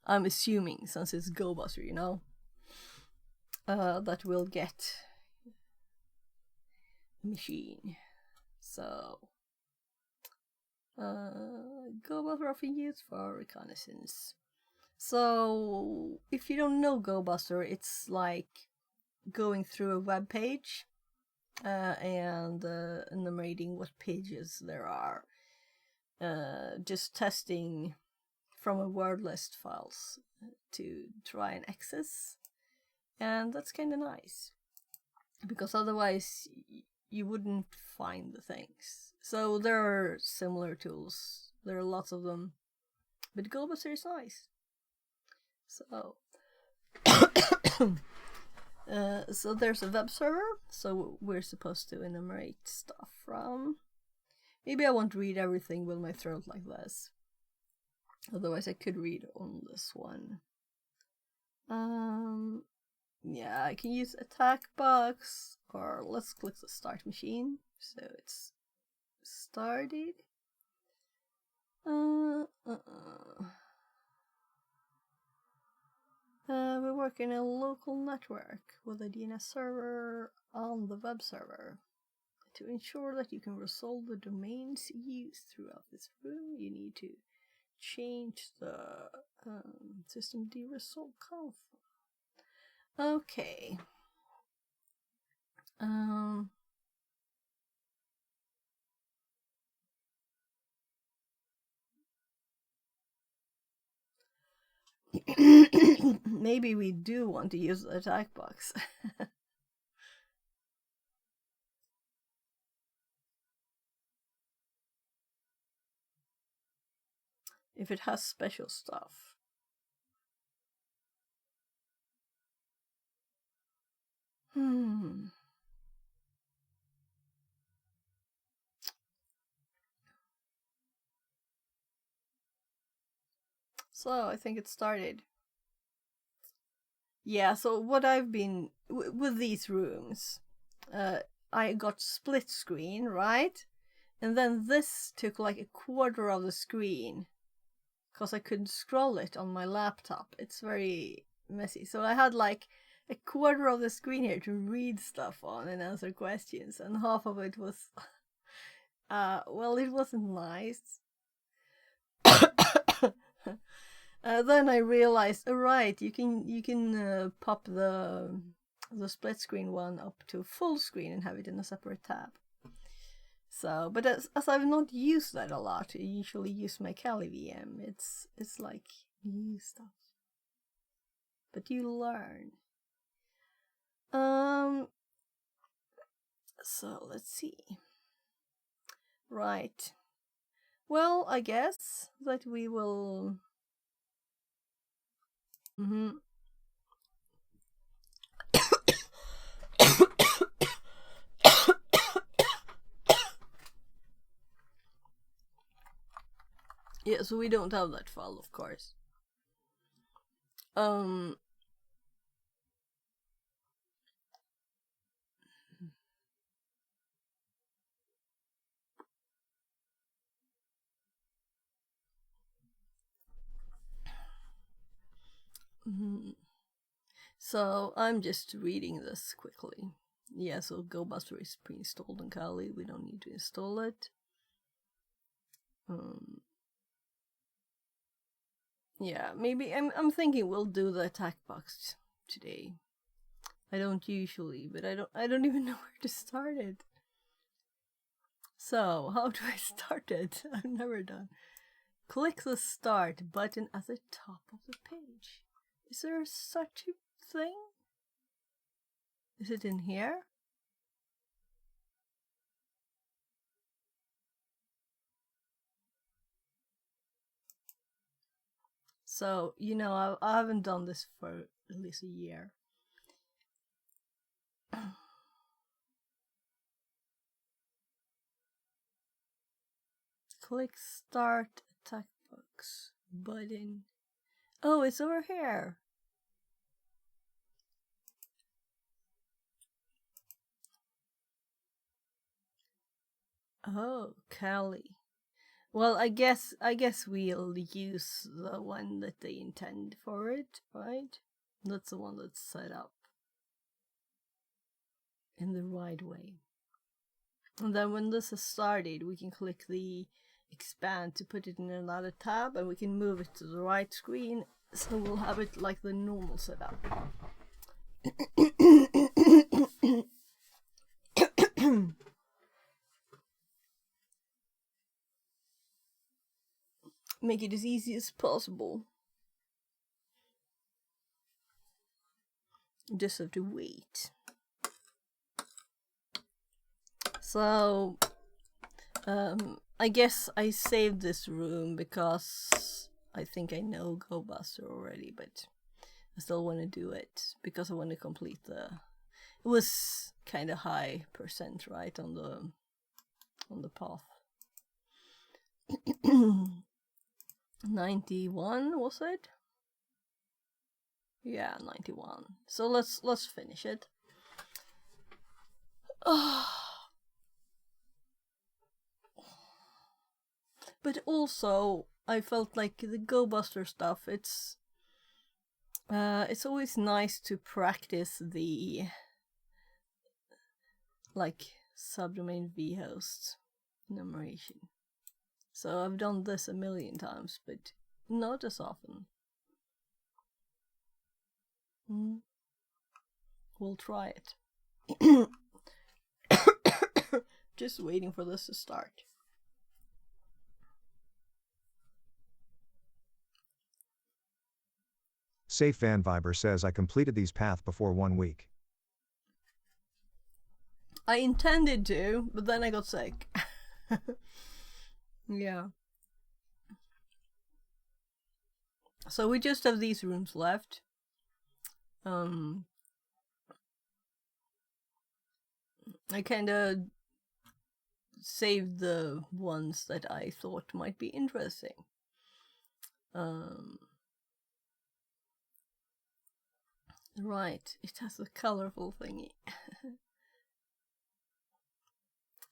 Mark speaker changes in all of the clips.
Speaker 1: I'm assuming, since it's Gobuster, you know, that we'll get a machine. So, Gobuster often used for reconnaissance. So, if you don't know Gobuster, it's like going through a web page and enumerating what pages there are. Just testing from a word list files to try and access, and that's kind of nice because otherwise you wouldn't find the things. So there are similar tools, there are lots of them, but Gobuster is nice. So so there's a web server, so we're supposed to enumerate stuff from. Maybe I won't read everything with my throat like this. Otherwise I could read on this one. Yeah, I can use attack box, or let's click the start machine. So it's started. We work in a local network with a DNS server on the web server. To ensure that you can resolve the domains used throughout this room, you need to change the system resolve conf. Okay. Maybe we do want to use the attack box. If it has special stuff. So I think it started. Yeah, so what I've been with these rooms, I got split screen, right? And then this took like a quarter of the screen because I couldn't scroll it on my laptop. It's very messy. So I had like a quarter of the screen here to read stuff on and answer questions, and half of it was well, it wasn't nice. Then I realized, right, you can pop the split screen one up to full screen and have it in a separate tab. So, but as I've not used that a lot, I usually use my Kali VM. It's like new stuff, but you learn. So let's see. Right. Well, I guess that we will. Yeah, so we don't have that file, of course. So I'm just reading this quickly. Yeah, so Gobuster is pre-installed on Kali. We don't need to install it. Yeah, maybe I'm thinking we'll do the attack box today. I don't usually, but I don't even know where to start it. So how do I start it? I've never done. Click the start button at the top of the page. Is there such a thing? Is it in here? So, you know, I haven't done this for at least a year. Click start attack box button. Oh, it's over here. Oh, Kali. Well, I guess we'll use the one that they intend for it, right? That's the one that's set up in the right way. And then when this has started, we can click the expand to put it in another tab, and we can move it to the right screen, so we'll have it like the normal setup. Make it as easy as possible. You just have to wait. So, I guess I saved this room because I think I know Gobuster already, but I still want to do it because I want to complete the... It was kind of high percent, right, on the path. 91, was it? Yeah, 91. So let's finish it. But also, I felt like the Gobuster stuff, it's always nice to practice the like subdomain vhost enumeration. So I've done this a million times, but not as often. We'll try it. Just waiting for this to start.
Speaker 2: Safe Van Viber says I completed these paths before 1 week.
Speaker 1: I intended to, but then I got sick. Yeah. So we just have these rooms left. I kinda saved the ones that I thought might be interesting. Right, it has a colorful thingy.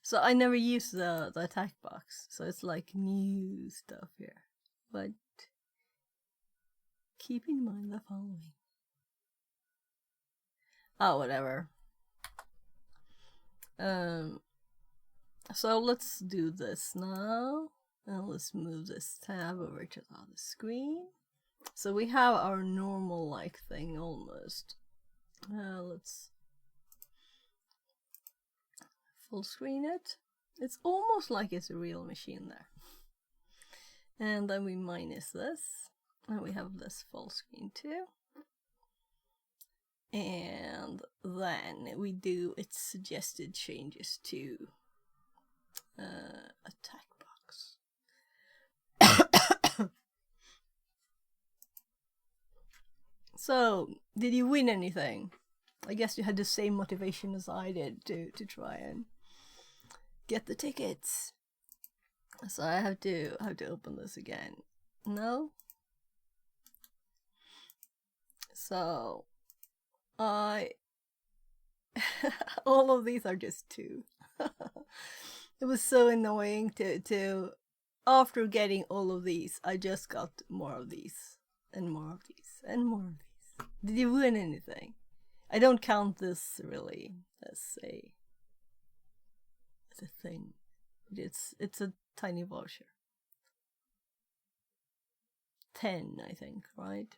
Speaker 1: So I never use the attack box, so it's like new stuff here. But keep in mind the following. Oh, whatever. So let's do this now. And let's move this tab over to the other screen. So we have our normal like thing almost. Let's full screen it. It's almost like it's a real machine there. And then we minus this. And we have this full screen too. And then we do its suggested changes to attack box. So, did you win anything? I guess you had the same motivation as I did to try and get the tickets. So I have to open this again. No? So all of these are just 2. It was so annoying to after getting all of these, I just got more of these and more of these and more of these. Did you win anything? I don't count this really as a thing. It's a tiny voucher. 10, I think, right?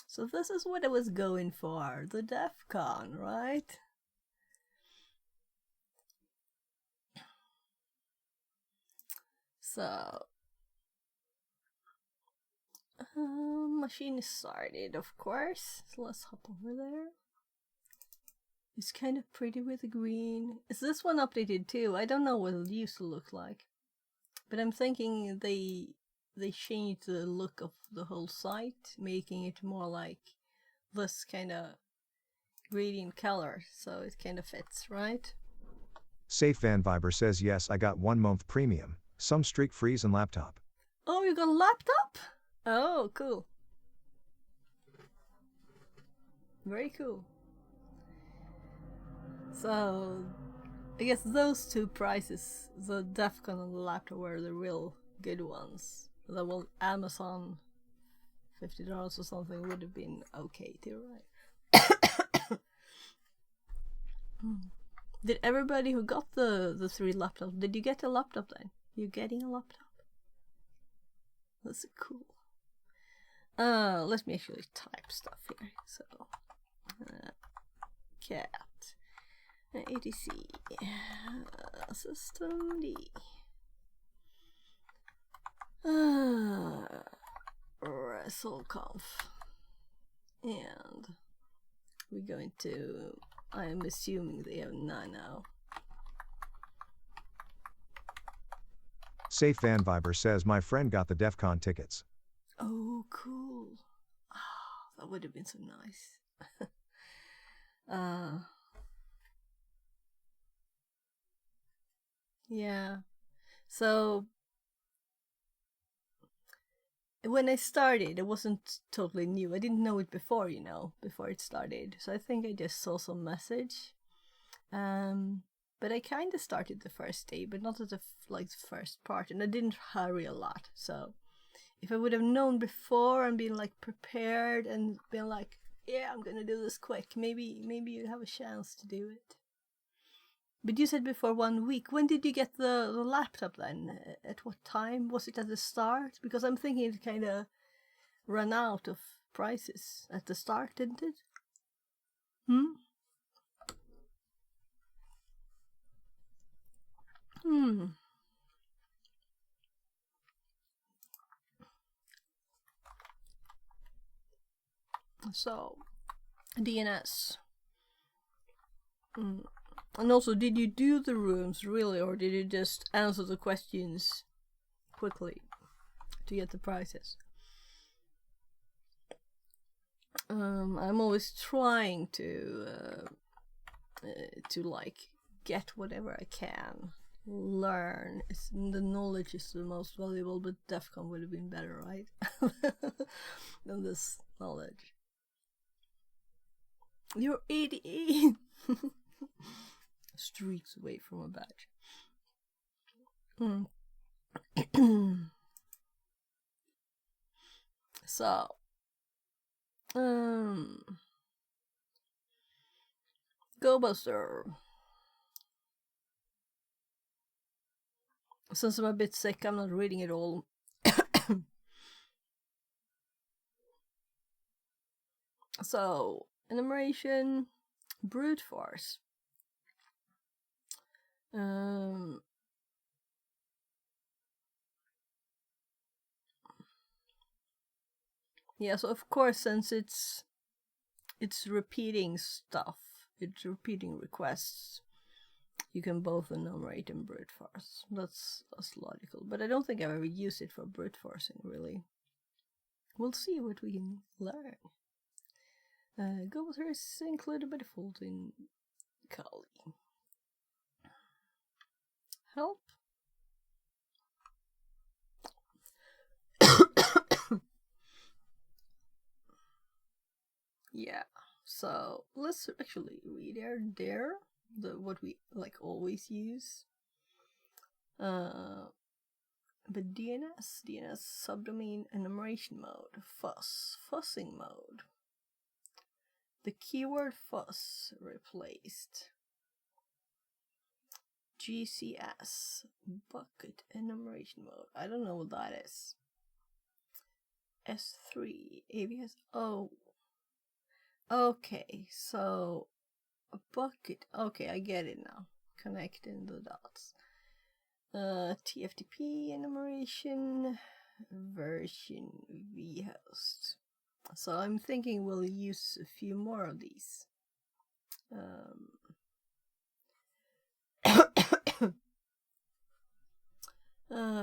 Speaker 1: So this is what I was going for, the DEF CON, right? So, machine is started, of course. So let's hop over there. It's kind of pretty with the green. Is this one updated too? I don't know what it used to look like. But I'm thinking they changed the look of the whole site, making it more like this kind of gradient color, so it kind of fits, right?
Speaker 2: Safe Van Viber says yes, I got 1 month premium, some streak freeze and laptop.
Speaker 1: Oh, you got a laptop? Oh, cool. Very cool. So, I guess those two prices, the DEF CON and the laptop, were the real good ones. The one Amazon $50 or something would have been okay too, right? Did everybody who got the 3 laptops, did you get a laptop then? You getting a laptop? That's cool. Let me actually type stuff here. So, cat, etc, system D, WrestleConf, and we're going to, I am assuming they have 9 now.
Speaker 2: Safe Van Viber says my friend got the DEF CON tickets.
Speaker 1: Oh, cool. Oh, that would have been so nice. Yeah. So when I started, it wasn't totally new. I didn't know it before, before it started. So I think I just saw some message. But I kind of started the first day, but not at the first part, and I didn't hurry a lot. So if I would have known before and been prepared and been yeah, I'm gonna do this quick, maybe you have a chance to do it. But you said before 1 week. When did you get the laptop then? At what time? Was it at the start? Because I'm thinking it kind of ran out of prices at the start, didn't it? So, DNS. And also, did you do the rooms really, or did you just answer the questions quickly to get the prizes? I'm always trying to get whatever I can, learn. The knowledge is the most valuable, but DEF CON would have been better, right? Than this knowledge. You're 88 streets away from a badge. So, Gobuster. Since I'm a bit sick, I'm not reading it all. So, enumeration, brute force. Yeah, so of course, since it's repeating stuff, it's repeating requests, you can both enumerate and brute force. That's logical. But I don't think I've ever used it for brute forcing, really. We'll see what we can learn. Gobuster is included by default in Kali. Help. Yeah, so let's actually read there what we always use. But DNS subdomain enumeration mode, fussing mode. The keyword fuss replaced. GCS bucket enumeration mode. I don't know what that is. S3 ABS. Oh, okay. So a bucket. Okay, I get it now. Connecting the dots. TFTP enumeration version vhost. So I'm thinking we'll use a few more of these.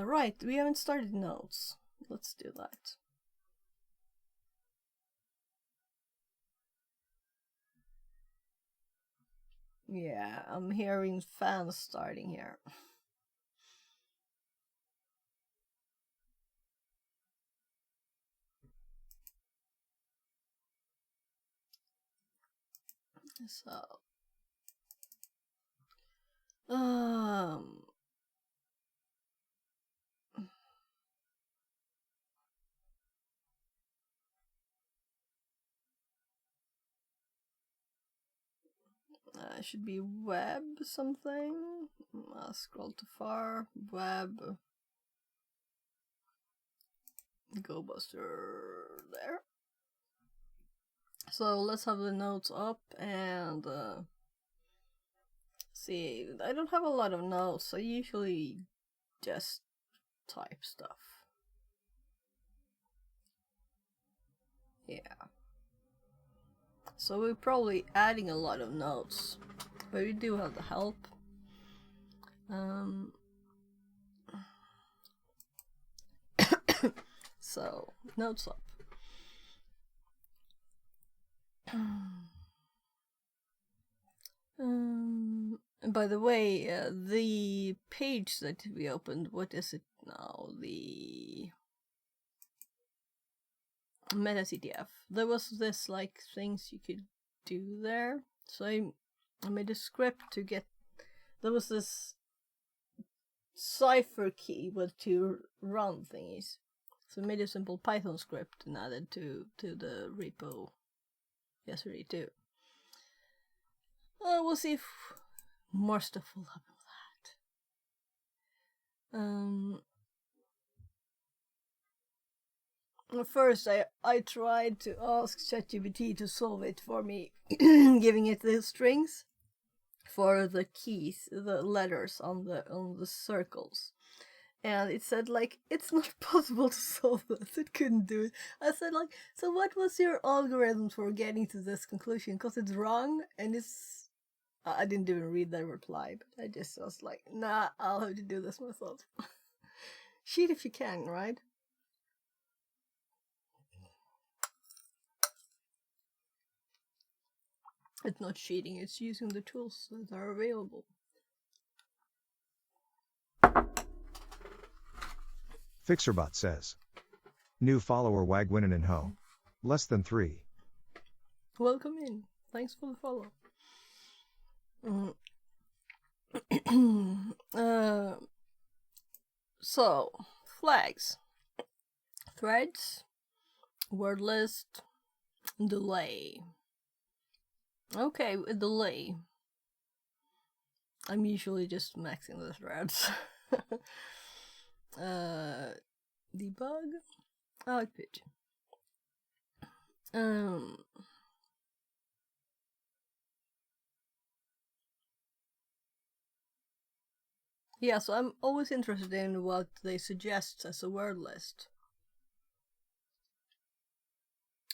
Speaker 1: Right, we haven't started nodes. Let's do that. Yeah, I'm hearing fans starting here. So, Should be web something. I'll scroll too far. Web. Gobuster there. So let's have the notes up and see. I don't have a lot of notes. I usually just type stuff. Yeah. So we're probably adding a lot of notes, but we do have the help. So notes up. By the way, the page that we opened, what is it now? The Meta CTF. There was this like things you could do there. So I made a script to get. There was this cipher key with two run thingies. So I made a simple Python script and added to the repo yesterday too. We'll see if more stuff will happen with that. First, I tried to ask ChatGPT to solve it for me, giving it the strings for the keys, the letters on the circles. And it said, like, it's not possible to solve this. It couldn't do it. I said, like, so what was your algorithm for getting to this conclusion? Because it's wrong, and it's... I didn't even read the reply, but I just was like, nah, I'll have to do this myself. Cheat if you can, right? It's not cheating, it's using the tools that are available.
Speaker 2: Fixerbot says. New follower Wagwinin and Ho. Less than 3.
Speaker 1: Welcome in. Thanks for the follow. So, flags. Threads. Word list. Delay. Okay, with delay. I'm usually just maxing the threads. Debug. Output. Yeah, so I'm always interested in what they suggest as a word list.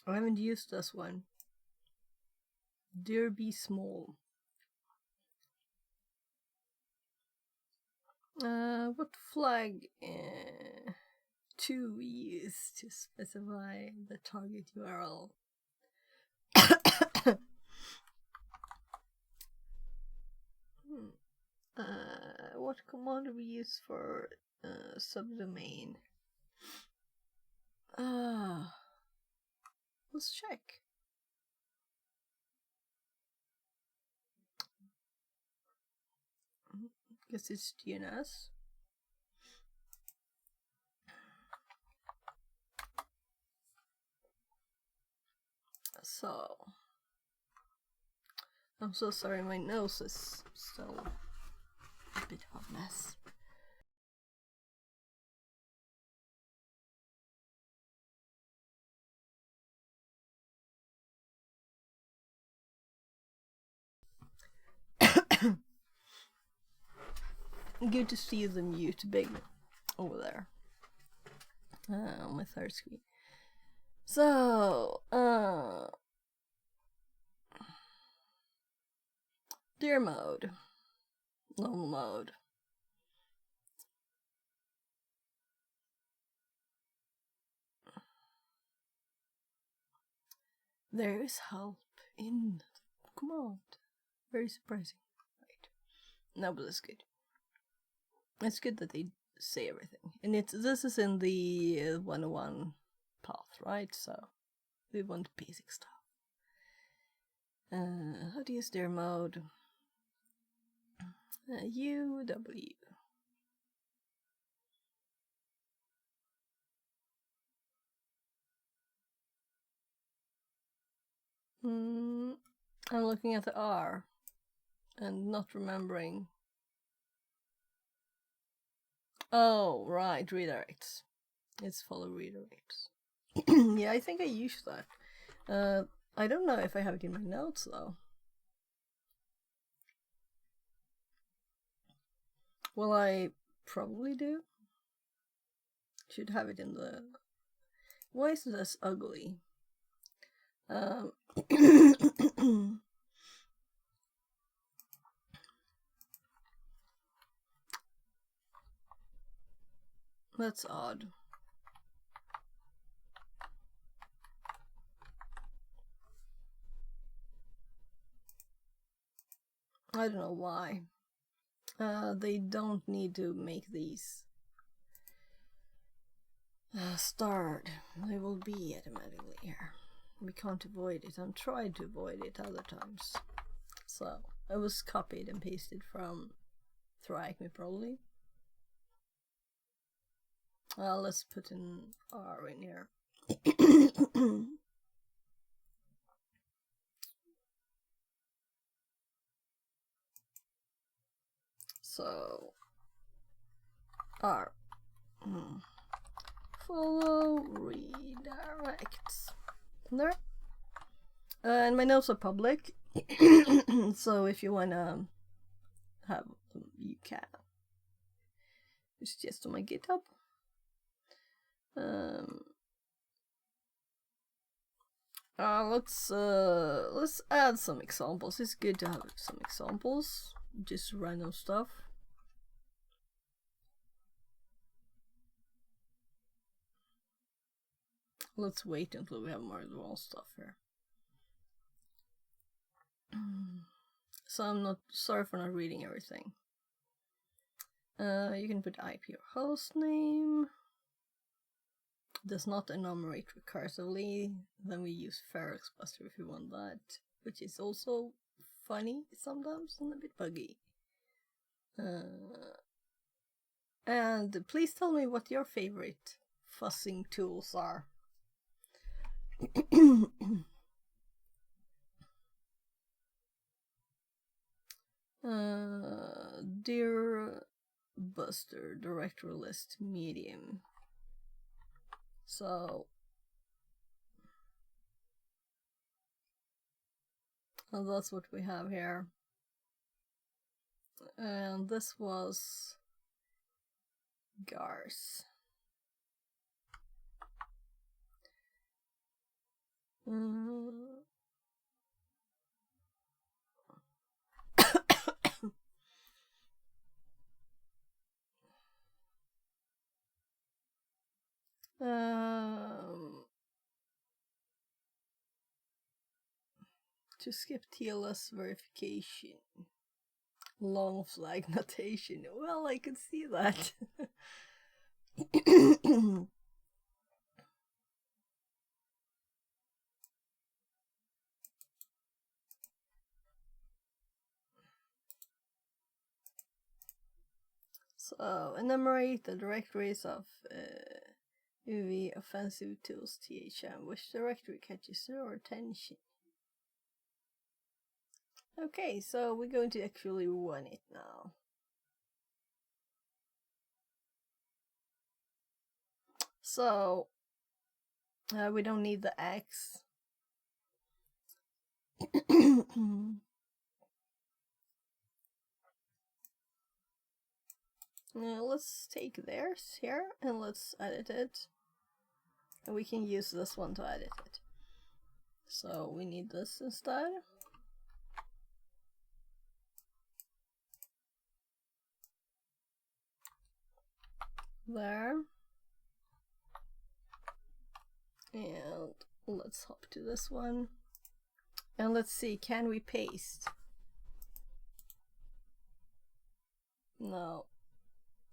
Speaker 1: I haven't used this one. Dear be small. What flag to use to specify the target URL? What command do we use for subdomain? Let's check. Guess it's DNS. So, I'm so sorry, my nose is still a bit of a mess. Good to see the mute big over there on my third screen. So, dear mode, normal mode. There is help in the command. Very surprising, right? No, but that's good. It's good that they say everything, and this is in the 101 path, right? So we want basic stuff. How to use their mode? UW. I'm looking at the R and not remembering. Oh, right, redirects. It's follow redirects. Yeah, I think I used that. I don't know if I have it in my notes though. Well, I probably do. Should have it in the... Why is this ugly? That's odd. I don't know why. They don't need to make these starred. They will be automatically here. We can't avoid it. I've tried to avoid it other times. So, it was copied and pasted from TryHackMe's probably. Let's put an R in here. So, R. Follow redirects. There. And my notes are public. So if you wanna have them, you can. It's just on my GitHub. Let's add some examples. It's good to have some examples. Just random stuff. Let's wait until we have more advanced stuff here. So I'm not sorry for not reading everything. You can put IP or host name. Does not enumerate recursively. Then we use Gobuster if you want that, which is also funny sometimes and a bit buggy. And please tell me what your favorite fuzzing tools are. Dear Buster, directory list medium. So that's what we have here. And this was Gars. To skip TLS verification. Long flag notation. Well, I could see that. So, enumerate the directories of UV offensive tools THM. Which directory catches your attention? Okay, so we're going to actually run it now. So, we don't need the X. Let's take theirs here and let's edit it. And we can use this one to edit it. So we need this instead. There. And let's hop to this one. And let's see, can we paste? No.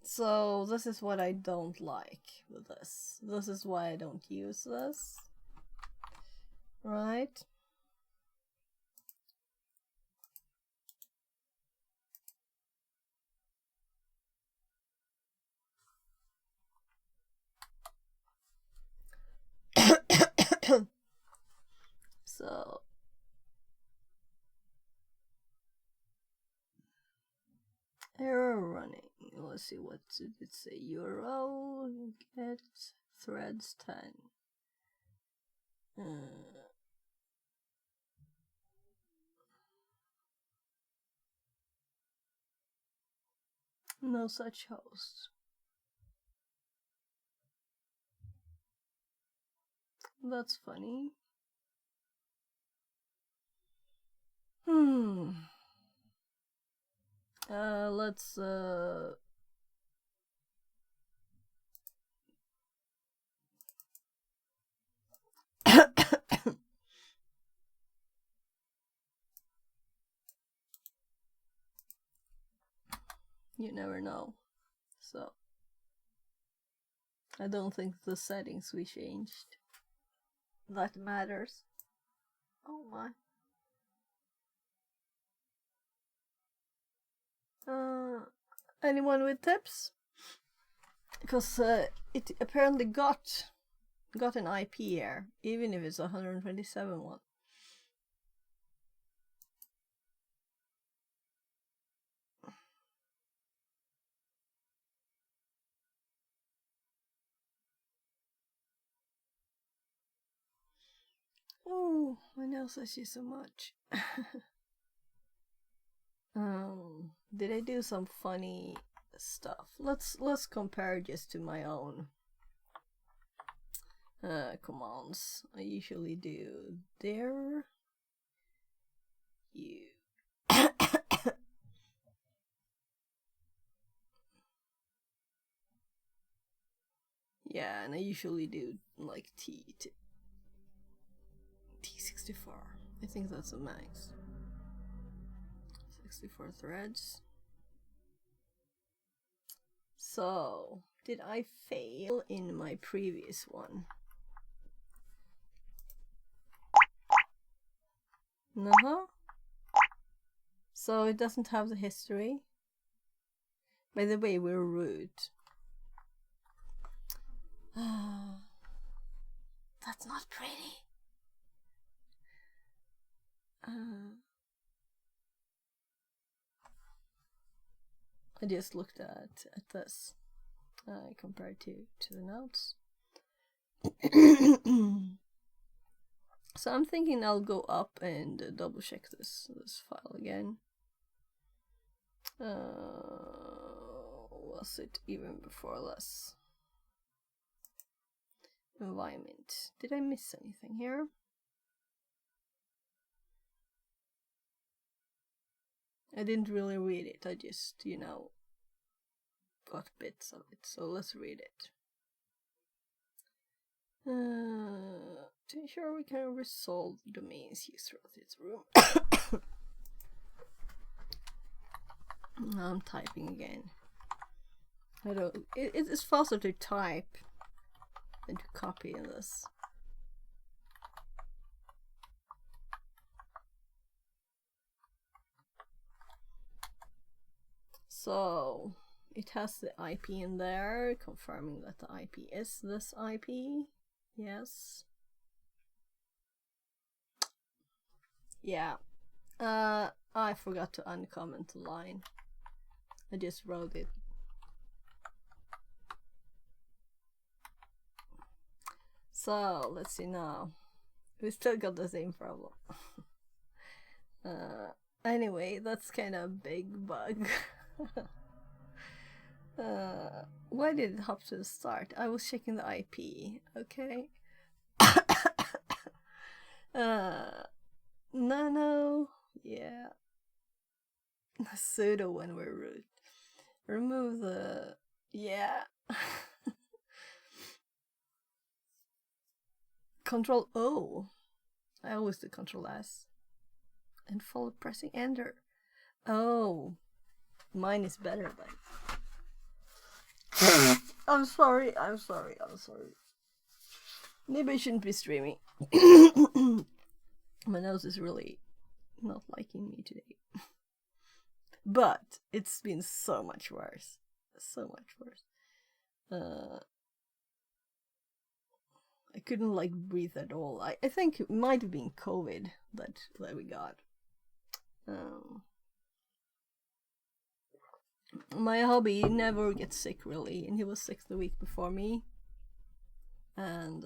Speaker 1: So this is what I don't like with this. This is why I don't use this. Right? So error running. Let's see, what did it say? URL get threads 10. No such host. That's funny. Let's you never know. So I don't think the settings we changed that matters. Oh my. Anyone with tips? Because it apparently got an IP here, even if it's 127 one. Oh, my nose itches so much. Did I do some funny stuff? Let's compare just to my own commands. I usually do there you yeah, and I usually do like T64. I think that's a max. 64 threads. So, did I fail in my previous one? No. So it doesn't have the history. By the way, we're root. That's not pretty. I just looked at this compared to the notes. So I'm thinking I'll go up and double check this file again. Was it even before less? Environment. Did I miss anything here? I didn't really read it. I just, got bits of it. So let's read it. To ensure we can resolve domains used throughout its room. I'm typing again. I don't. It is faster to type than to copy in this. So it has the IP in there, confirming that the IP is this IP. Yes. Yeah. I forgot to uncomment the line. I just wrote it. So let's see now. We still got the same problem. Anyway, that's kind of a big bug. Why did it hop to the start? I was checking the IP. Okay. Nano. Yeah. Pseudo when we're root. Remove the. Yeah. Control O. I always do Control S. And follow pressing Enter. Oh. Mine is better then. I'm sorry. Maybe I shouldn't be streaming. My nose is really not liking me today. But it's been so much worse. I couldn't like breathe at all. I think it might have been COVID that we got. My hubby never gets sick really, and he was sick the week before me. And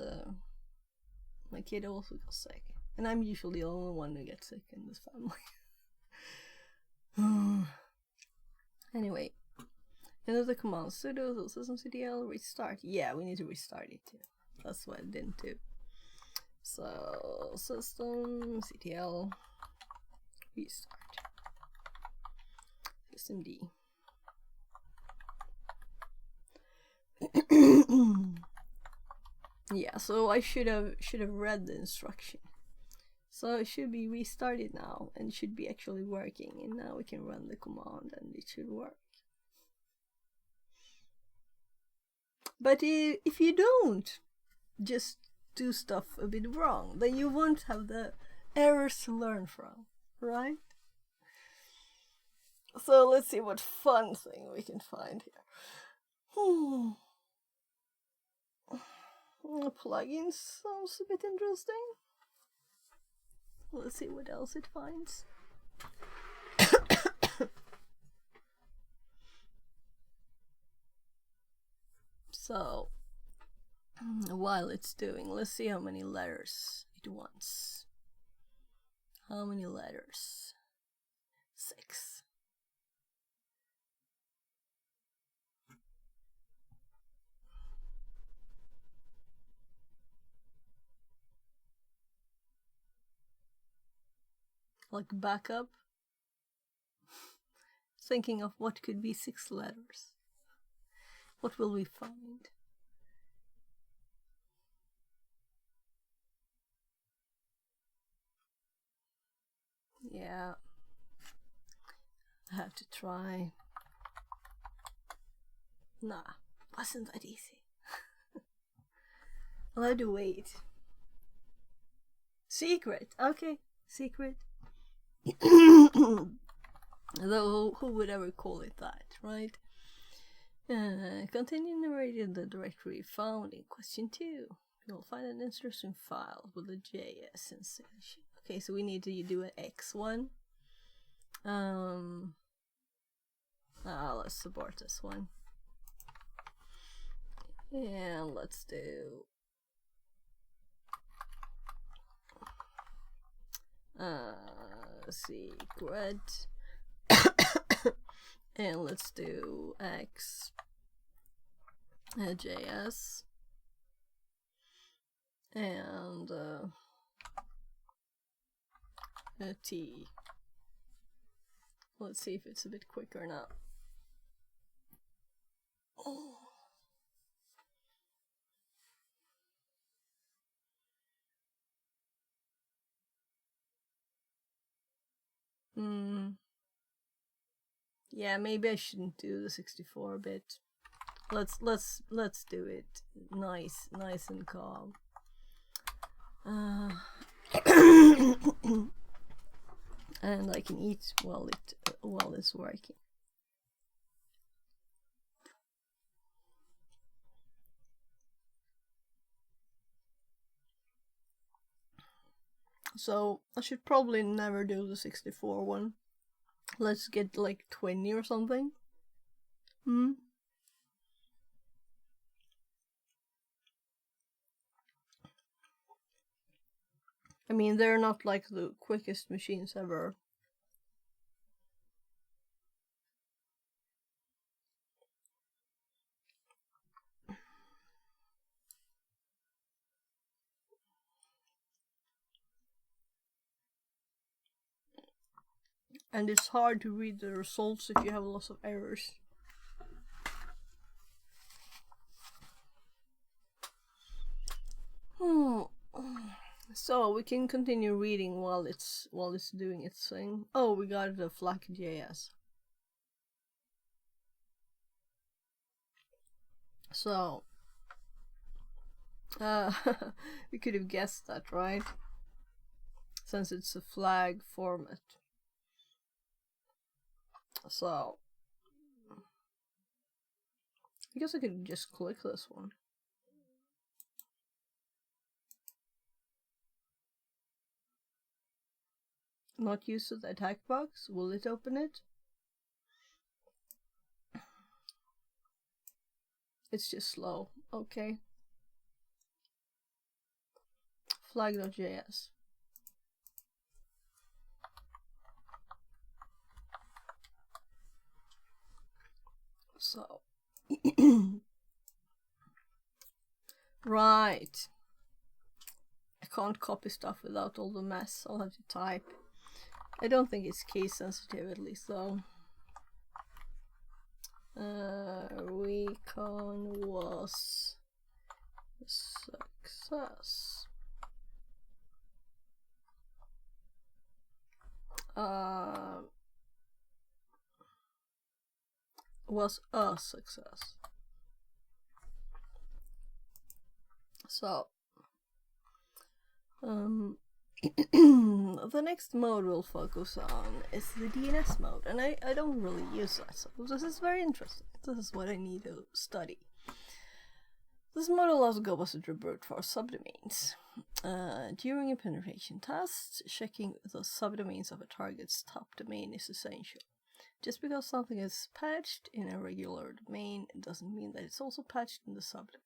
Speaker 1: my kid also got sick, and I'm usually the only one who gets sick in this family. Anyway, another command: sudo systemctl restart. Yeah, we need to restart it too. That's what I didn't do. So systemctl restart systemd. Yeah, so I should have read the instruction. So it should be restarted now, and it should be actually working, and now we can run the command and it should work. But if you don't just do stuff a bit wrong, then you won't have the errors to learn from, right? So let's see what fun thing we can find here. Plugins sounds a bit interesting. Let's see what else it finds. So, while it's doing, let's see how many letters it wants. How many letters? 6. Like backup. Thinking of what could be 6 letters. What will we find? Yeah, I have to try. Nah, wasn't that easy. I'll have to wait. Secret, okay, secret. Though who would ever call it that, right? Continue narrating the directory found in question 2. You'll find an interesting file with a JS installation. Okay, so we need to do an X1. Let's support this one. And let's do secret. And let's do X JS and T. Let's see if it's a bit quicker now. Oh. Yeah, maybe I shouldn't do the 64-bit. Let's do it nice and calm. And I can eat while it's working. So I should probably never do the 64 one. Let's get like 20 or something. I mean, they're not like the quickest machines ever. And it's hard to read the results if you have lots of errors. So we can continue reading while it's doing its thing. Oh, we got the FLAC.js. So we could have guessed that, right? Since it's a flag format. So I guess I could just click this one. Not used to the attack box. Will it open it? It's just slow. Okay. Flag.js. So. Right. I can't copy stuff without all the mess. I'll have to type. I don't think it's case sensitive, at least, though. Recon was a success. Was a success. So, the next mode we'll focus on is the DNS mode, and I don't really use that, so this is very interesting. This is what I need to study. This mode allows Gobuster to brute force subdomains. During a penetration test, checking the subdomains of a target's top domain is essential. Just because something is patched in a regular domain, it doesn't mean that it's also patched in the subdomain.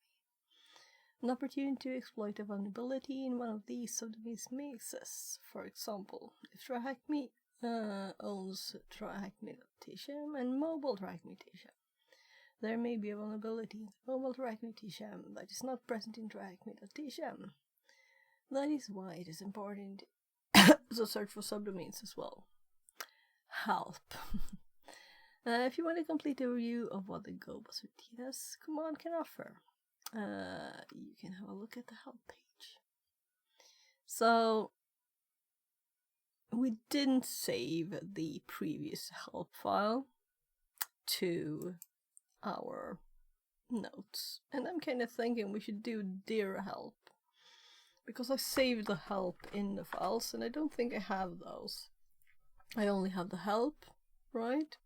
Speaker 1: An opportunity to exploit a vulnerability in one of these subdomains may exist. For example, if TryHackMe owns TryHackMe.tsham and mobile TryHackMe.tsham, there may be a vulnerability in the mobile TryHackMe.tsham that is not present in TryHackMe.tsham. That is why it is important to search for subdomains as well. Help. If you want a complete overview of what the Gobuster DNS command can offer, you can have a look at the help page. So, we didn't save the previous help file to our notes, and I'm kind of thinking we should do dear help, because I saved the help in the files and I don't think I have those. I only have the help, right?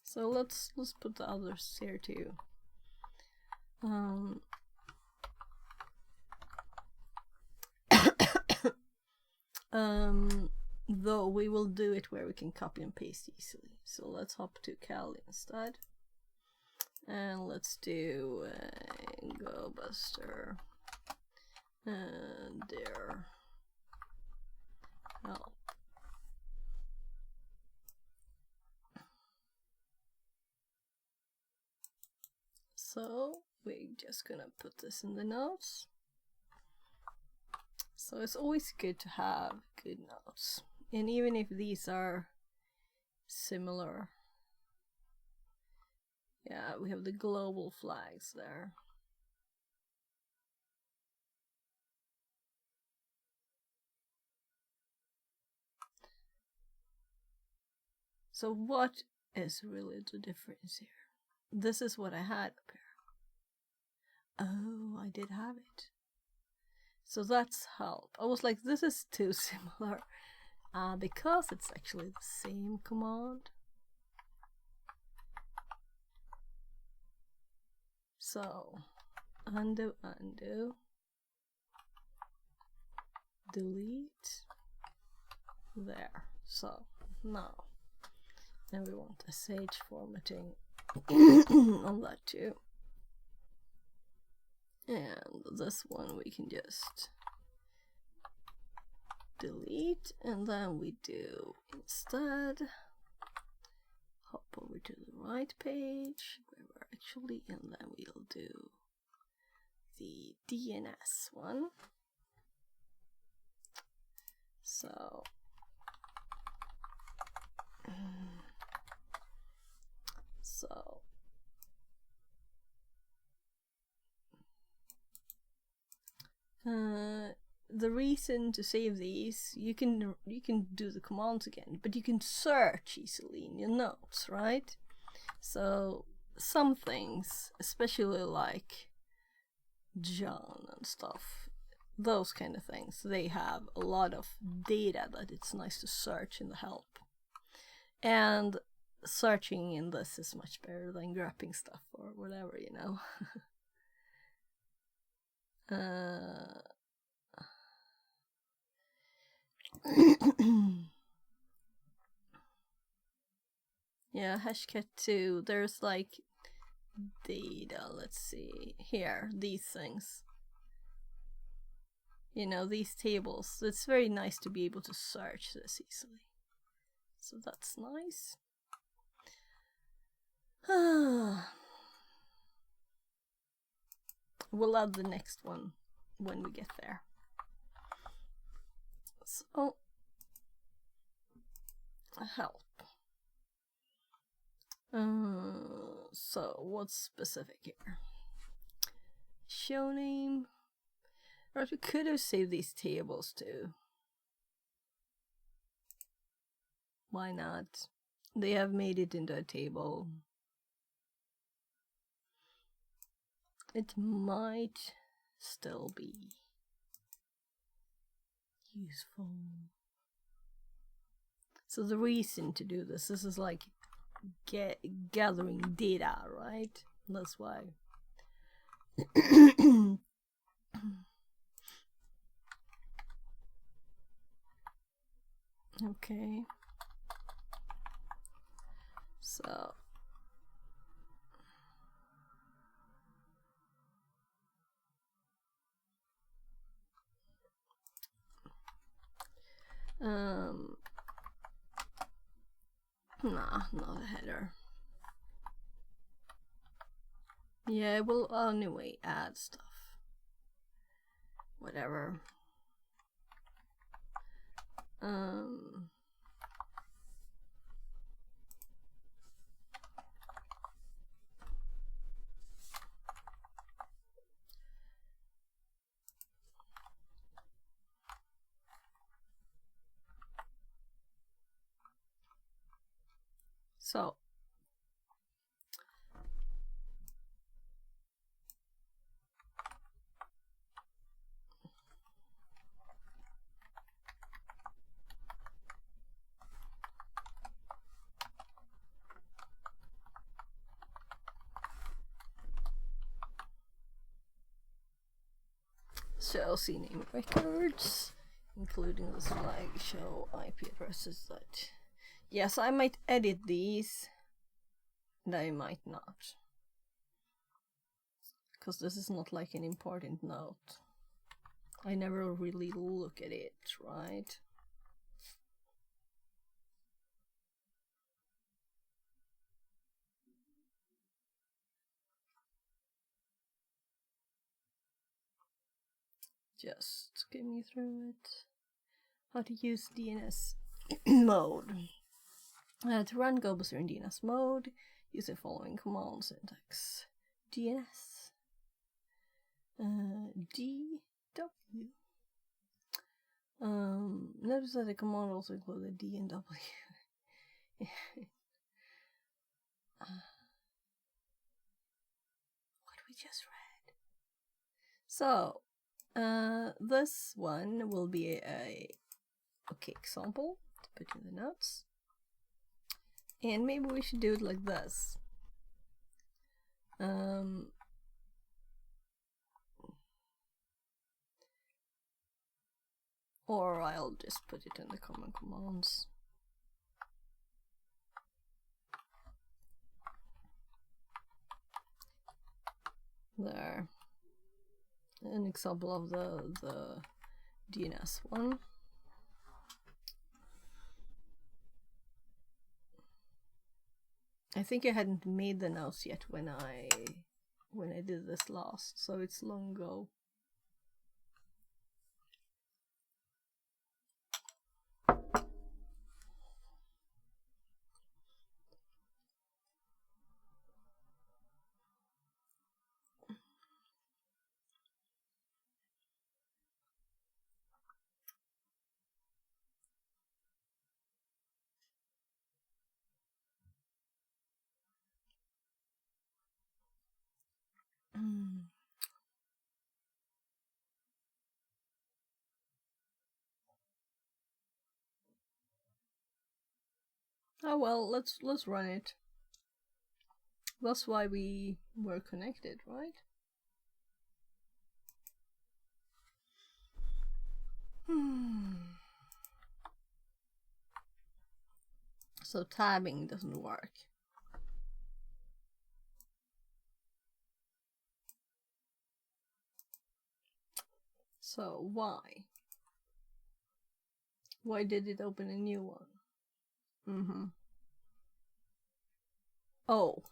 Speaker 1: So let's put the others here too. Though we will do it where we can copy and paste easily. So let's hop to Kali instead. And let's do Gobuster and their help. So we're just gonna put this in the notes. So it's always good to have good notes, and even if these are similar. Yeah, we have the global flags there. So what is really the difference here? This is what I had up here. Oh, I did have it. So that's help. I was like, this is too similar. Because it's actually the same command. So, undo, delete, there. So, now, and we want SH formatting on that too. And this one we can just delete, and then we do instead hop over to the right page where we're actually, and then we'll do the DNS one. So the reason to save these, you can do the commands again, but you can search easily in your notes, right? So some things, especially like John and stuff, those kind of things, they have a lot of data that it's nice to search in the help. And searching in this is much better than grabbing stuff or whatever, you know. Yeah, hashcat 2. There's like data. Let's see here. These things. You know, these tables. It's very nice to be able to search this easily. So that's nice. We'll add the next one when we get there. So, help. So what's specific here? Show name. Or we could have saved these tables too. Why not? They have made it into a table. It might still be useful. So the reason to do this is like gathering data, right? That's why. Okay. So nah, not a header. Yeah, we'll anyway add stuff. Whatever. So CNAME records, including the flag show IP addresses that. Yes, I might edit these, and I might not. Because this is not like an important note. I never really look at it, right? Just get me through it. How to use DNS mode. To run Gobuster in DNS mode, use the following command syntax. DNS DW. Notice that the command also includes a D and W. What we just read. So, this one will be a okay example to put in the notes. And maybe we should do it like this. Or I'll just put it in the common commands. There. An example of the DNS one. I think I hadn't made the notes yet when I did this last, so it's long ago. Oh well, let's run it. That's why we were connected, right? So tabbing doesn't work. So why? Why did it open a new one? Oh.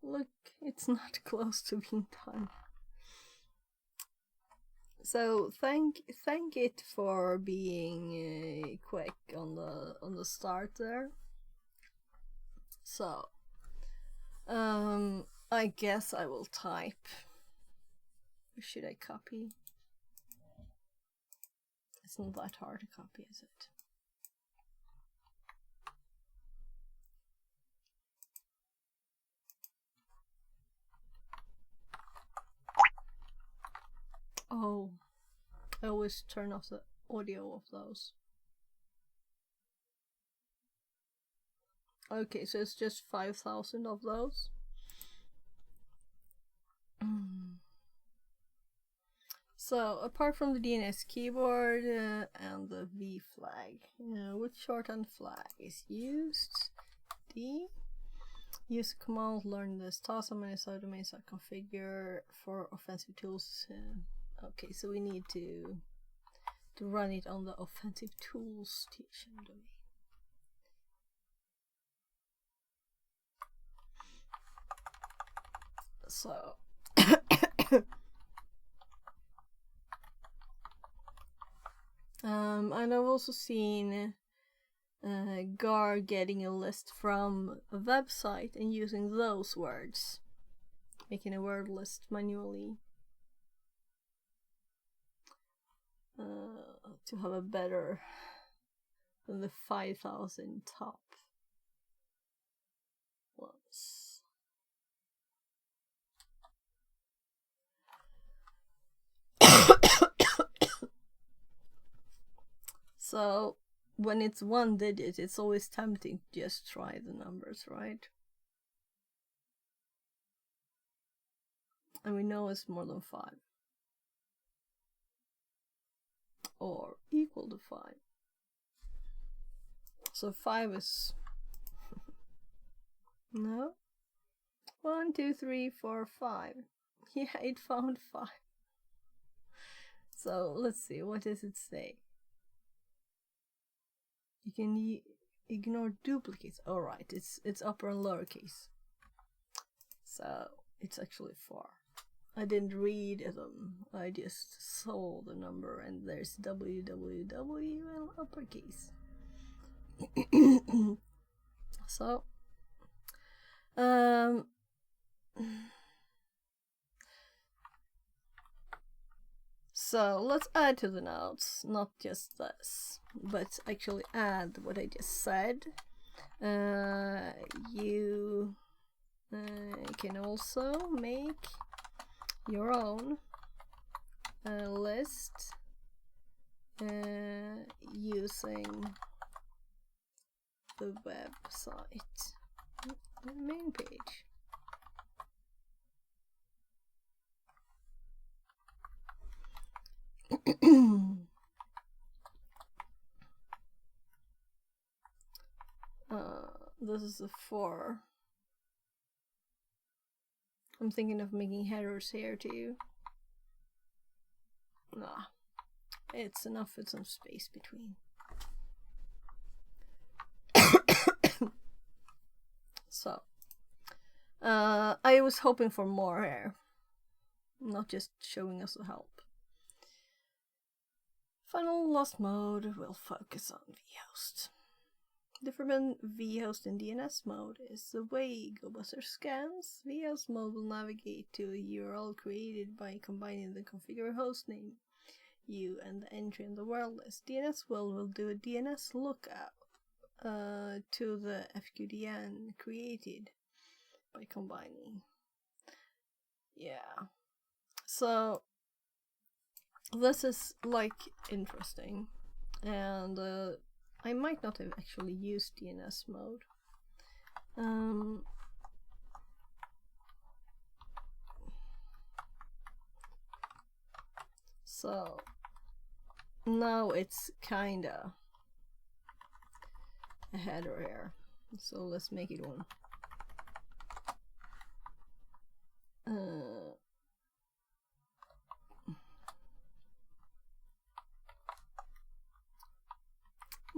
Speaker 1: Look, it's not close to being done. So thank it for being quick on the start there. So I guess I will type. Or should I copy? It's not that hard to copy, is it? Oh, I always turn off the audio of those. Okay, so it's just 5,000 of those. So, apart from the DNS keyboard and the V flag, which shorthand flag is used? D. Use a command, learn this task, how many subdomains I configure for offensive tools. Okay, so we need to run it on the offensive tools TSM domain. So and I've also seen Gar getting a list from a website and using those words, making a word list manually to have a better than the 5,000 top ones. So when it's one digit, it's always tempting to just try the numbers, right? And we know it's more than 5. Or equal to 5. So 5 is... no? 1, 2, 3, 4, 5. Yeah, it found 5. So let's see, what does it say? You can ignore duplicates. Alright, it's upper and lowercase. So it's actually 4. I didn't read them, I just saw the number, and there's www and uppercase. So so let's add to the notes, not just this, but actually add what I just said. You can also make your own list using the website, the main page. This is a 4. I'm thinking of making headers here too. Nah, it's enough with some space between. So, I was hoping for more here, not just showing us the help. Final lost mode will focus on vhost. Different vhost in DNS mode is the way Gobuster scans. Vhost mode will navigate to a URL created by combining the configure hostname U and the entry in the world list. DNS will do a DNS lookup to the FQDN created by combining. Yeah. So this is like interesting, and I might not have actually used DNS mode. So now it's kinda a header here, so let's make it one.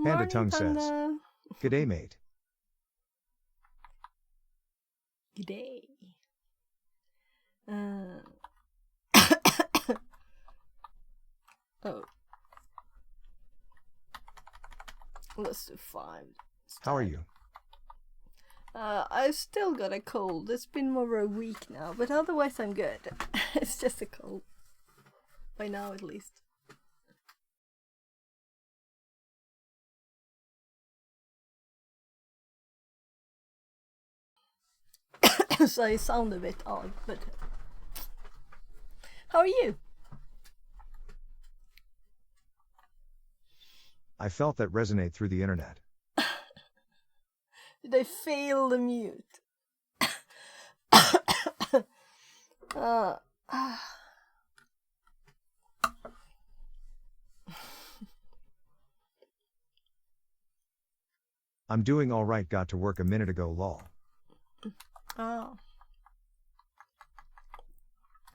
Speaker 2: Panda
Speaker 1: morning,
Speaker 2: Tongue
Speaker 1: Panda.
Speaker 2: says, "G'day, mate."
Speaker 1: G'day. Oh. Let's do 5.
Speaker 2: How are you?
Speaker 1: I've still got a cold. It's been over a week now, but otherwise I'm good. It's just a cold. By now, at least. So I sound a bit odd, but... How are you?
Speaker 2: I felt that resonate through the internet.
Speaker 1: Did I fail the mute?
Speaker 2: I'm doing alright, got to work a minute ago, lol.
Speaker 1: Oh.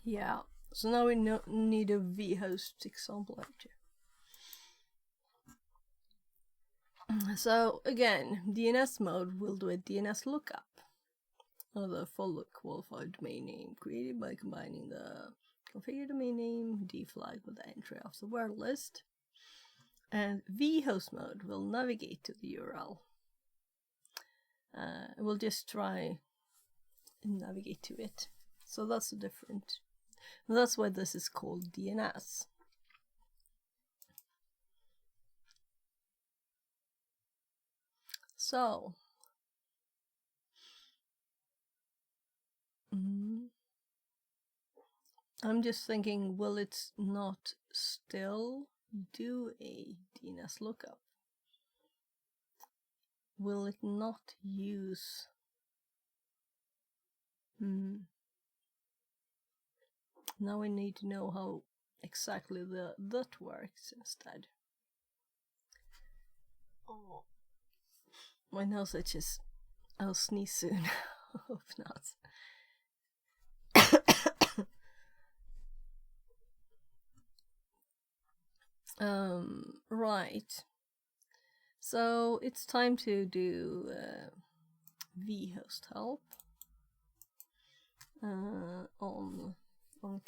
Speaker 1: Yeah, so now we need a vhost example actually. So again, DNS mode will do a DNS lookup of the full qualified domain name created by combining the configured domain name dflag with the entry of the word list. And vhost mode will navigate to the URL. We'll just try and navigate to it. So that's the different. And that's why this is called DNS. So, I'm just thinking, will it not still do a DNS lookup? Will it not use... Now we need to know how exactly that works instead. Oh. My nose itches. I'll sneeze soon. Hope not. Right. So it's time to do vhost help on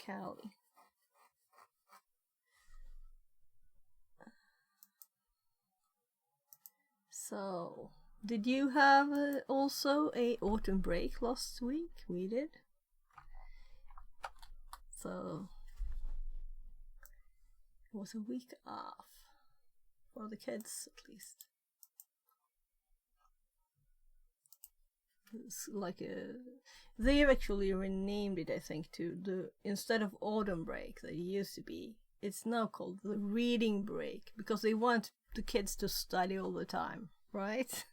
Speaker 1: Kali. So, did you have also a autumn break last week? We did. So, it was a week off. For the kids, at least. It's like they've actually renamed it, I think, to the, instead of autumn break that it used to be, it's now called the reading break, because they want the kids to study all the time, right?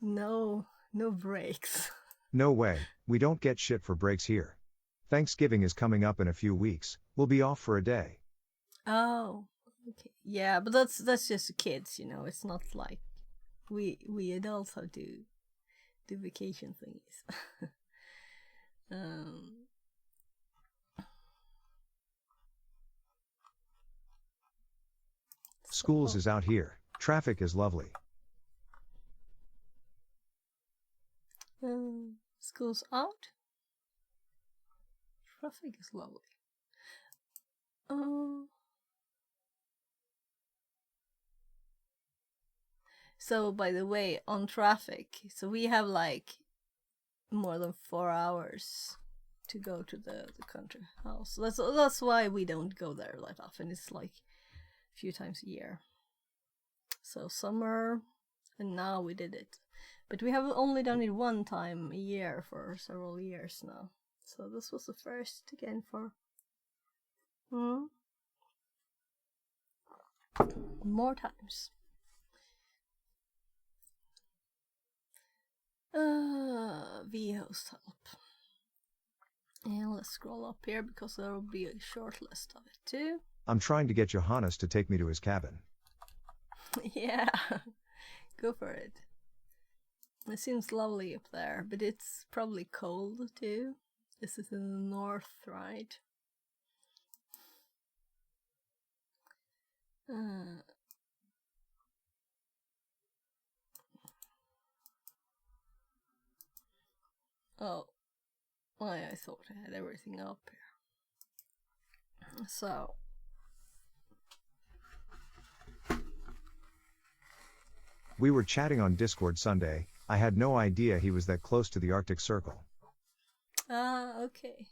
Speaker 1: No breaks.
Speaker 2: No way, we don't get shit for breaks here. Thanksgiving is coming up in a few weeks, we'll be off for a day.
Speaker 1: Oh, okay. Yeah, but that's just the kids, you know, it's not like we adults have to do vacation thingies.
Speaker 2: Schools is out here, traffic is lovely.
Speaker 1: School's out? Traffic is lovely. So by the way, on traffic, so we have like more than 4 hours to go to the country house. That's why we don't go there that often. It's like a few times a year. So summer, and now we did it. But we have only done it one time a year for several years now. So this was the first again for more times. vhost help. And let's scroll up here because there will be a short list of it too.
Speaker 2: I'm trying to get Johannes to take me to his cabin.
Speaker 1: Yeah, go for it. It seems lovely up there, but it's probably cold too. This is in the north, right? Oh, I thought I had everything up here. So.
Speaker 2: We were chatting on Discord Sunday. I had no idea he was that close to the Arctic Circle.
Speaker 1: Ah, okay.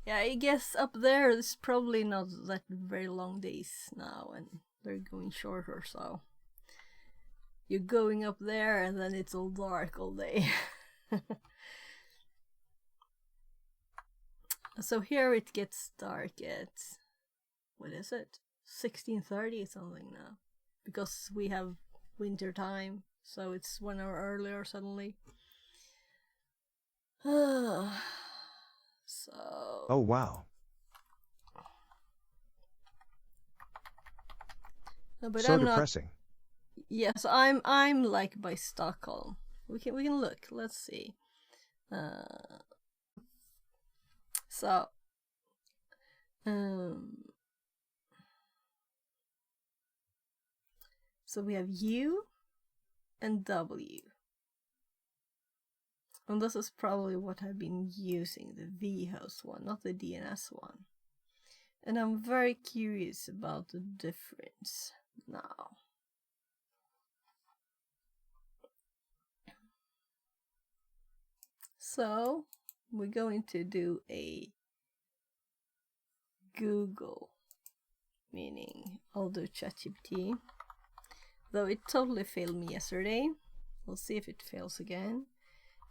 Speaker 1: Yeah, I guess up there it's probably not that very long days now, and they're going shorter, so you're going up there and then it's all dark all day. So here it gets dark at, what is it? 16:30 something now, because we have winter time, so it's 1 hour earlier suddenly. So.
Speaker 2: Oh wow.
Speaker 1: But
Speaker 2: So
Speaker 1: I'm
Speaker 2: depressing.
Speaker 1: not. Yes, I'm like by Stockholm. We can look. Let's see. So. So we have U and W. And this is probably what I've been using, the vHost one, not the DNS one. And I'm very curious about the difference now. So we're going to do a Google, meaning I'll do ChatGPT. Though it totally failed me yesterday. We'll see if it fails again.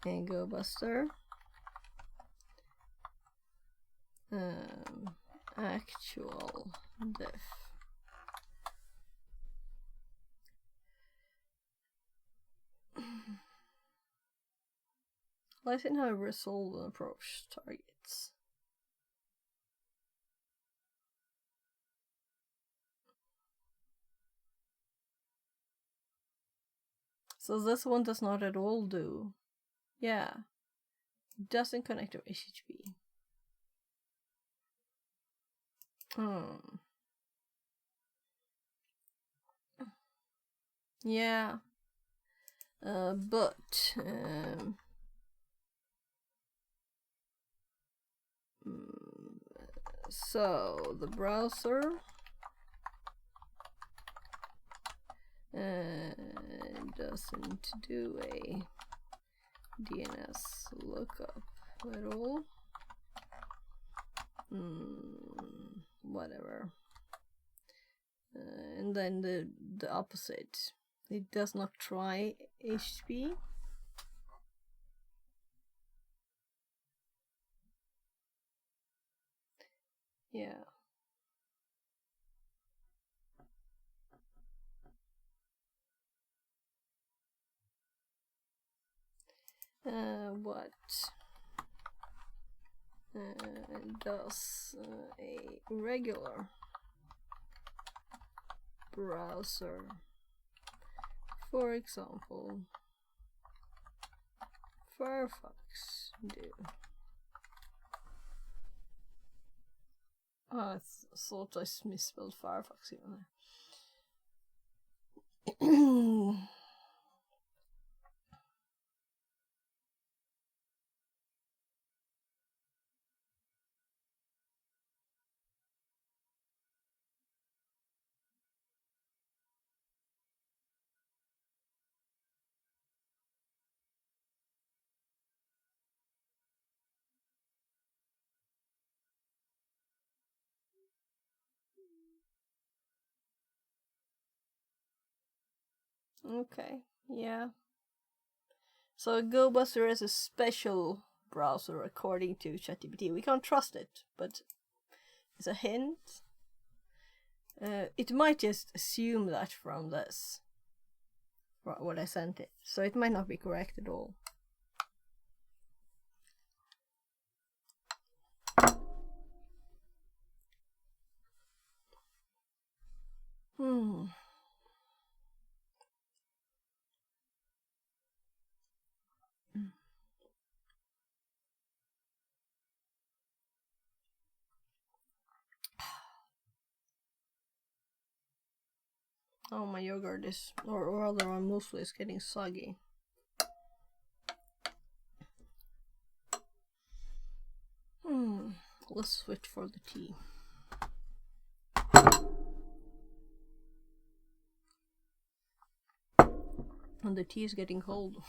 Speaker 1: And Gobuster. Actual def. Let's see how I resolve and approach targets. So this one does not at all do. Yeah. Doesn't connect to HTTP. Yeah. But so the browser doesn't do a DNS lookup at all. Whatever. And then the opposite. It does not try HTTP. Yeah. What does a regular browser, for example Firefox, do? Oh, I thought I misspelled Firefox even. Okay, yeah. So Gobuster is a special browser according to ChatGPT. We can't trust it, but it's a hint. It might just assume that from this, what I sent it, so it might not be correct at all. Oh, my yogurt is, or rather my muesli is getting soggy. let's switch for the tea. And the tea is getting cold.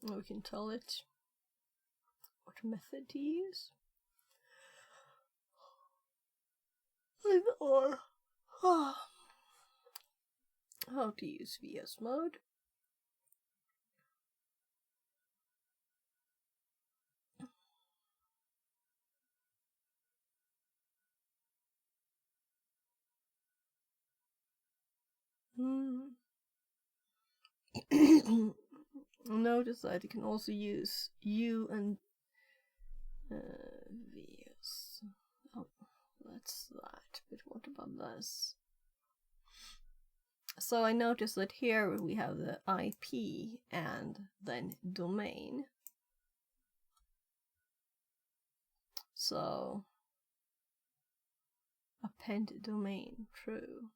Speaker 1: We can tell it what method to use. Or how to use VS mode. Notice that you can also use U and VS. Oh, that's that. But what about this? So I noticed that here we have the IP and then domain. So append domain, true.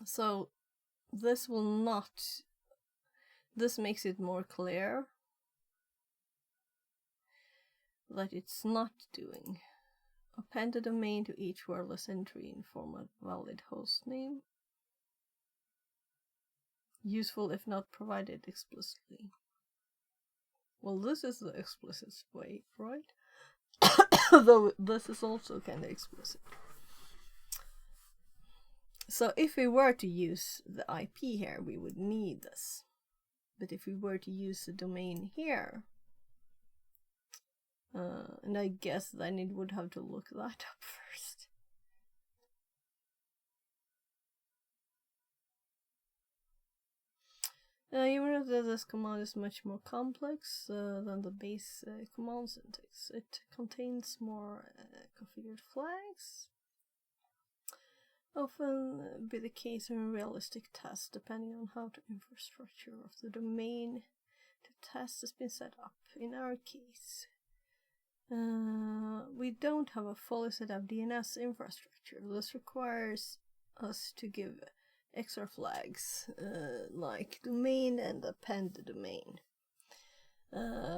Speaker 1: So this will not, this makes it more clear that it's not doing. Append a domain to each wordless entry in format valid host name. Useful if not provided explicitly. Well, this is the explicit way, right? Though this is also kind of explicit. So if we were to use the IP here, we would need this. But if we were to use the domain here, and I guess then it would have to look that up first. You know that this command is much more complex than the base command syntax. It contains more configured flags. Often be the case in realistic tests, depending on how the infrastructure of the domain to test has been set up. In our case, we don't have a fully set up DNS infrastructure. This requires us to give extra flags like domain and append the domain.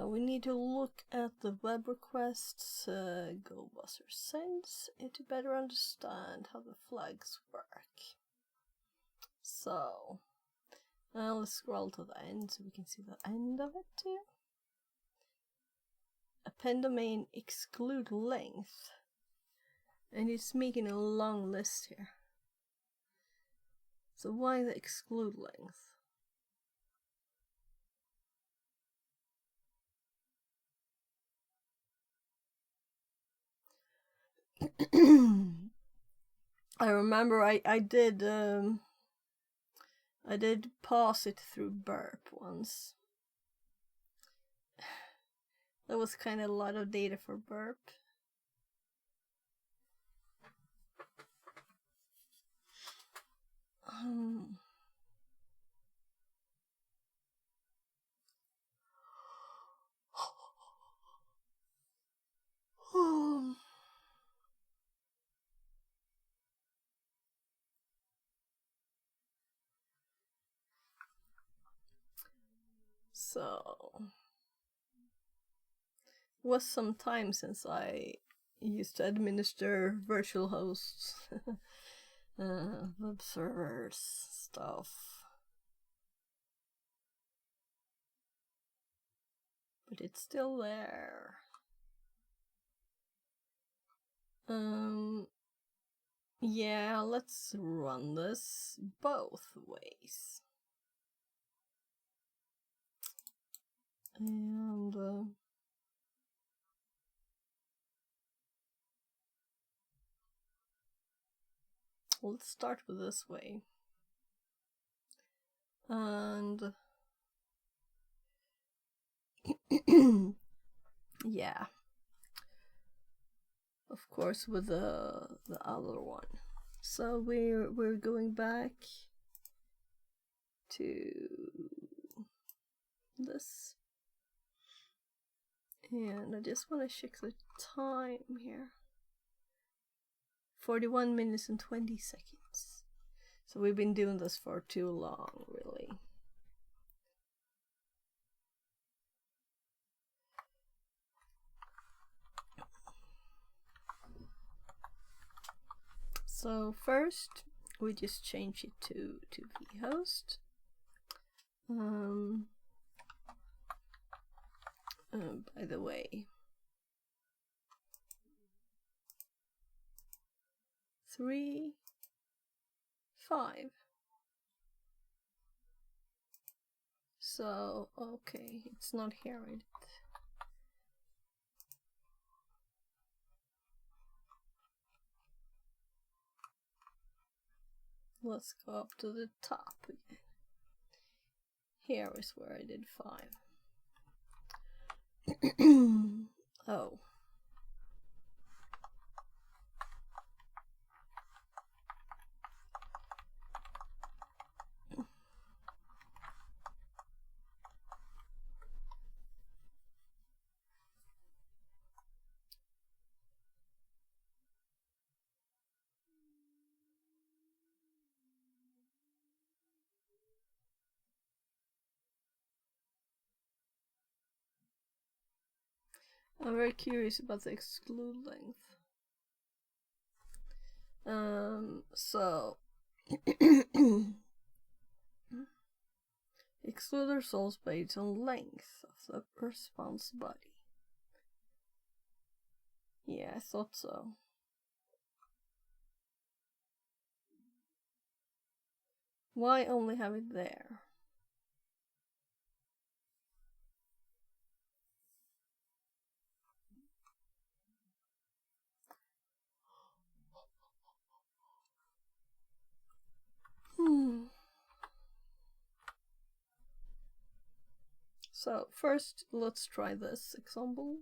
Speaker 1: We need to look at the web requests Gobuster sends to better understand how the flags work. So let's scroll to the end so we can see the end of it too. Append domain exclude length, and it's making a long list here. So why the exclude length? I remember I did pass it through burp once. That was kind of a lot of data for burp. So, was some time since I used to administer virtual hosts, web servers, stuff. But it's still there. Yeah, let's run this both ways. And let's start with this way. And yeah, of course with the other one. So we're going back to this, and I just want to check the time here. 41 minutes and 20 seconds. So we've been doing this for too long, really. So first, we just change it to vhost. By the way, 3, 5. So okay, it's not here. Let's go up to the top again. Here is where I did 5. Oh. I'm very curious about the exclude length. So exclude the results based on length of the response body. Yeah, I thought so. Why only have it there? So first, let's try this example.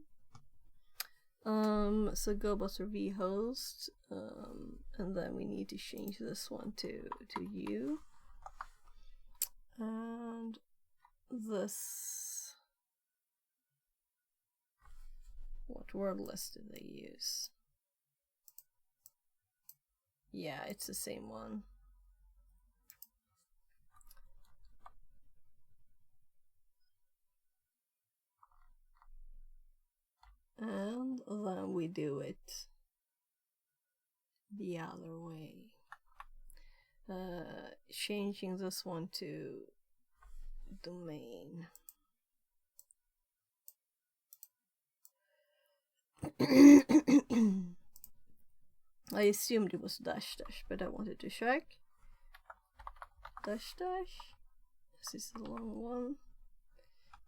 Speaker 1: So Gobuster vhost, and then we need to change this one to U, and this. What word list did they use? Yeah, it's the same one. And then we do it the other way. Changing this one to domain. I assumed it was dash dash, but I wanted to check. Dash dash. This is a long one.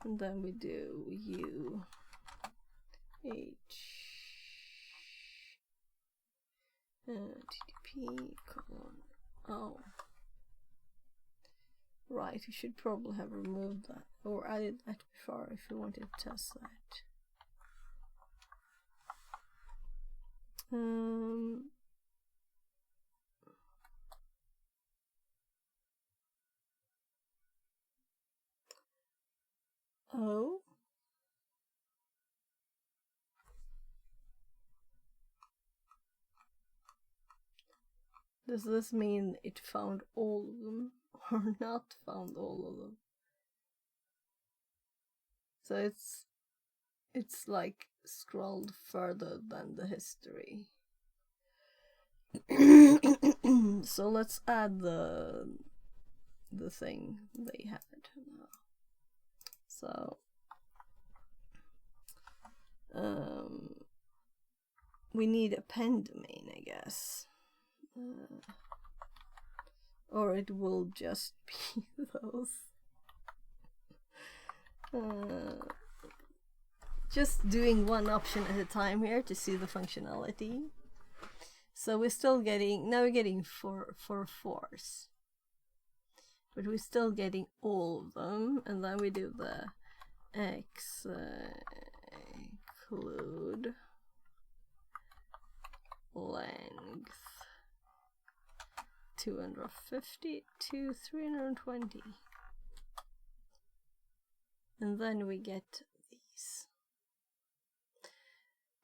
Speaker 1: And then we do U H TTP colon. Oh. Right, we should probably have removed that or added that before if we wanted to test that. Oh. Does this mean it found all of them or not found all of them? So it's like scrolled further than the history. So let's add the thing they had now. So we need a pen domain, I guess. Or it will just be those. Just doing one option at a time here to see the functionality. So we're still getting, now we're getting four fours. But we're still getting all of them. And then we do the include length 250 to 320. And then we get these.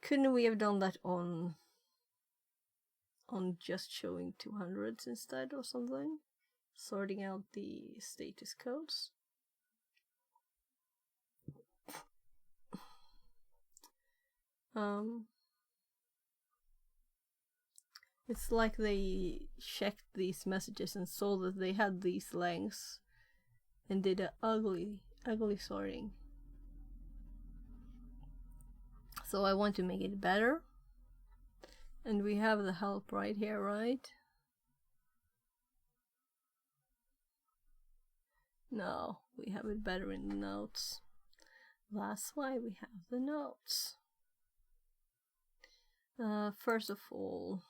Speaker 1: Couldn't we have done that on on just showing 200s instead or something. Sorting out the status codes. It's like they checked these messages and saw that they had these lengths and did a ugly sorting. So I want to make it better. And we have the help right here, right? No, we have it better in the notes. That's why we have the notes. First of all,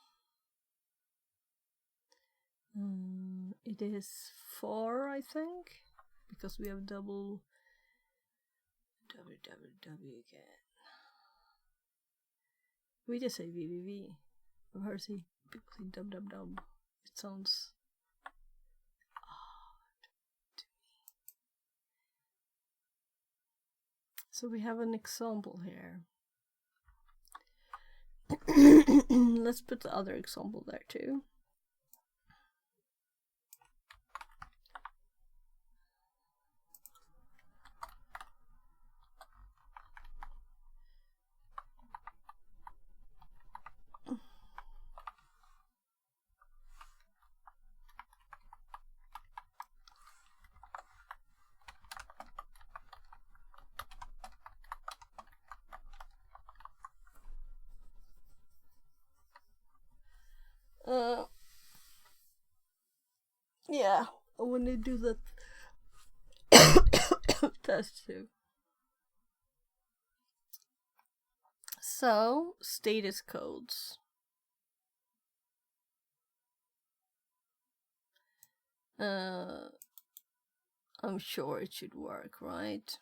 Speaker 1: it is 4, I think, because we have double www again. We just say www. I've heard say people say www. It sounds odd to me. So we have an example here. Let's put the other example there too. Yeah, I want to do that test too. So, status codes. I'm sure it should work, right?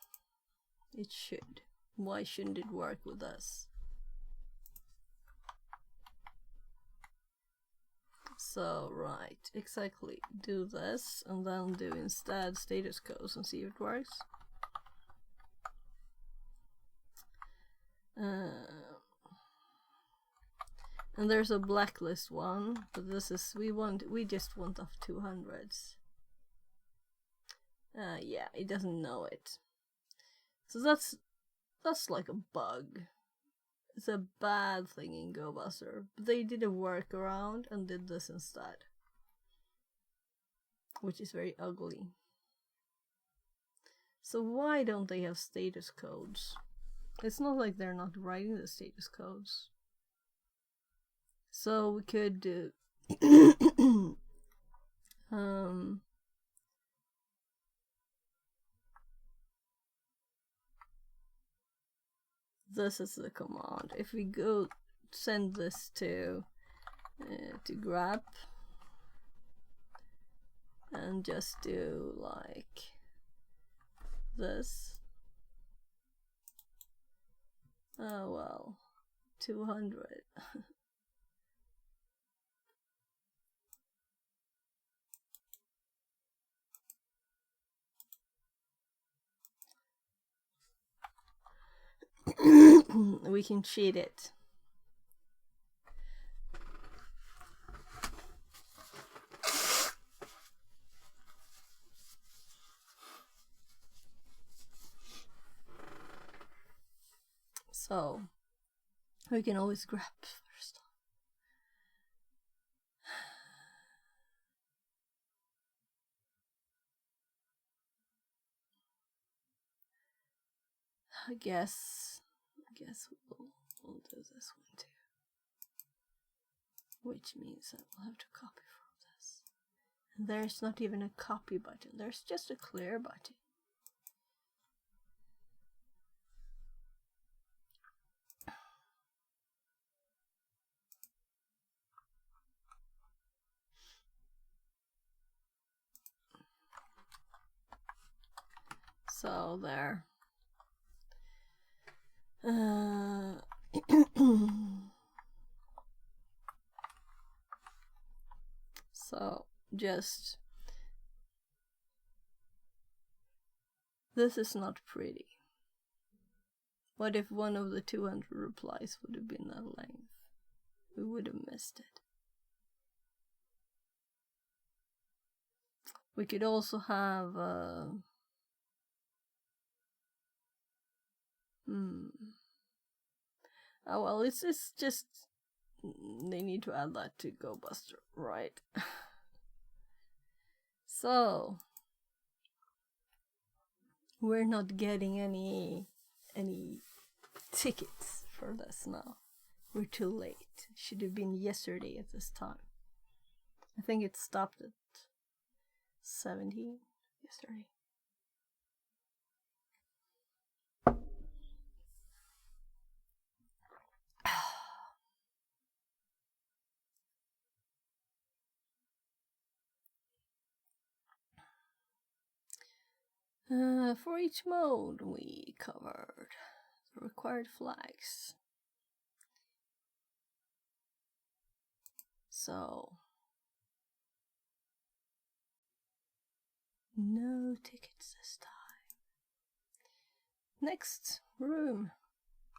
Speaker 1: It should. Why shouldn't it work with us? So, right, exactly. Do this and then do instead status codes and see if it works. And there's a blacklist one, but this is we just want off 200s. Yeah, it doesn't know it. So that's like a bug. It's a bad thing in Gobuster. But they did a workaround and did this instead. Which is very ugly. So why don't they have status codes? It's not like they're not writing the status codes. So we could do this is the command. If we go send this to grep and just do like this. Oh well, 200. We can cheat it. So we can always grep first. I guess we'll do this one too. Which means I will have to copy from this. And there's not even a copy button, there's just a clear button. So there. So just this is not pretty. What if one of the 200 replies would have been that length? We would have missed it. We could also have oh well, it's just they need to add that to Gobuster, right? So we're not getting any tickets for this now. We're too late. Should have been yesterday at this time. I think it stopped at 17 yesterday. For each mode, we covered the required flags. So, no tickets this time. Next room.